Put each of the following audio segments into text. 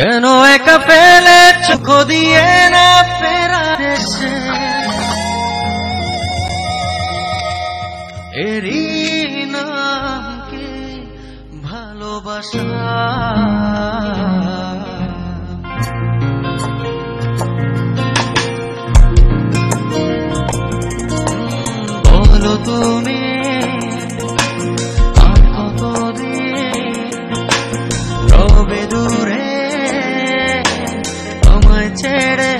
কেন একা ফেলে চোখ দিয়ে না ফেরা দেশে এরই নাম কি ভালোবাসা বলো তুমি আর কতদিন রবে দূরে আমায় ছেড়ে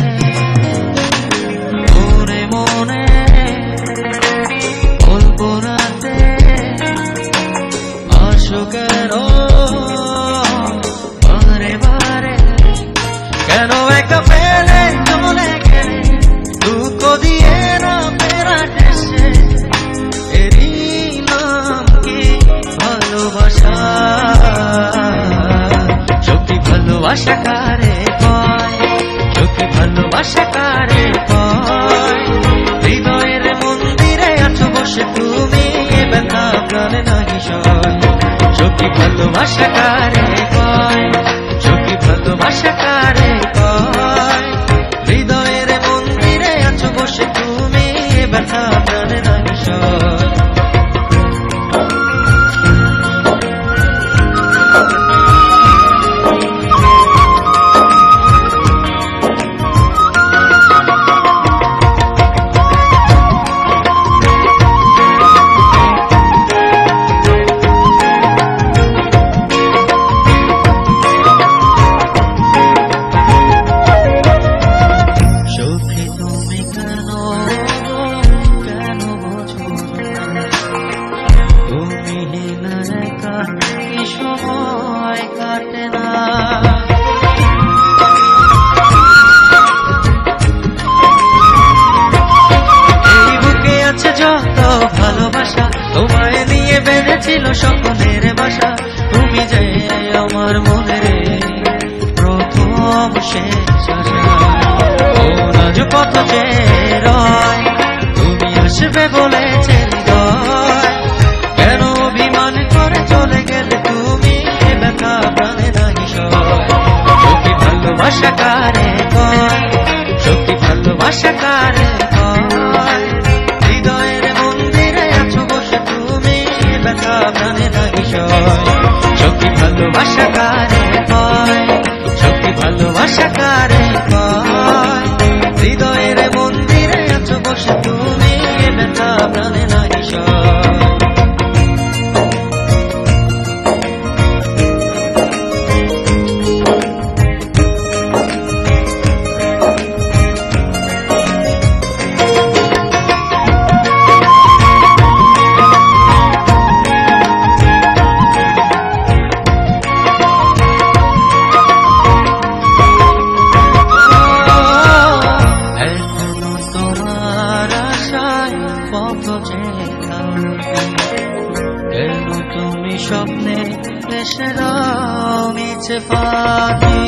মনে মনে কল্পনাতে আসো কেন বারে বারে কেন একা ফেলে চলে গেলে দুঃখ দিয়ে না ফেরা দেশে এরই নাম কি ভালোবাসা সত্যি ভালোবাসা কারে কয় সত্যি ভালোবাসা কারে কয় হৃদয়ের মন্দিরে আছো বসে তুমি ব্যথা প্রাণে নাহি সয় সত্যি ভালোবাসা কারে কয় সত্যি ভালোবাসা কারে কয় হৃদয়ের মন্দিরে আছো বসে তুমি ব্যথা প্রাণে নাহি সয় সময় কাটে না এই বুকে আছে যত ভালোবাসা তোমায় নিয়ে বেঁধেছিল স্বপ্নের বাসা তুমি যে আমার মনের প্রথম শেষ আশা আজ কত যে রয় তুমি আসবে বলেছে হৃদয় কেন অভিমান করে চলে গেলে তুমি ব্যথা প্রাণে নাহি সয় সত্যি ভালোবাসা কারে কয় সত্যি ভালোবাসা কারে কয় হৃদয়ের মন্দিরে আছো বসে তুমি ব্যথা প্রাণে নাহি সয় সত্যি ভালোবাসা কারে কয় সত্যি ভালোবাসা কারে কয় হৃদয়ের মন্দিরে আছো বসে তুমি ব্যথা প্রাণে নাহি সয় কেন তুমি স্বপ্নে এসে দাও নিচে পাখি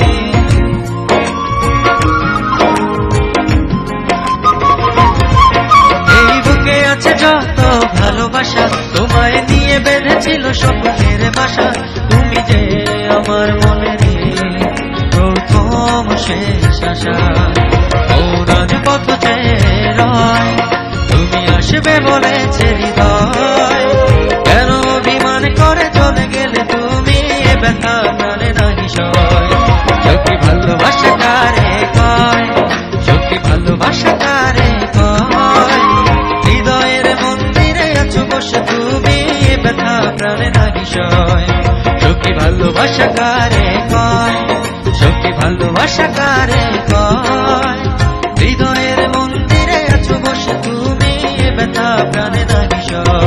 এই বুকে আছে যত ভালোবাসা তোমায় নিয়ে বেঁধেছিল স্বপ্নের বাসা তুমি যে আমার মনের প্রথম শেষ আশা আজ কত যে রয় তুমি আসবে বলেছে হৃদয় কেন অভিমান করে চলে গেলে তুমি ব্যথা প্রাণে নাহি সয় সত্যি ভালোবাসা কারে কয় সত্যি ভালোবাসা কারে কয় হৃদয়ের মন্দিরে আছো বসে তুমি ব্যথা প্রাণে নাহি সয় সত্যি ভালোবাসা কারে কয় সত্যি ভালোবাসা কারে কয় হৃদয়ের মন্দিরে আছো বসে তুমি ব্যথা প্রাণে নাহি সয়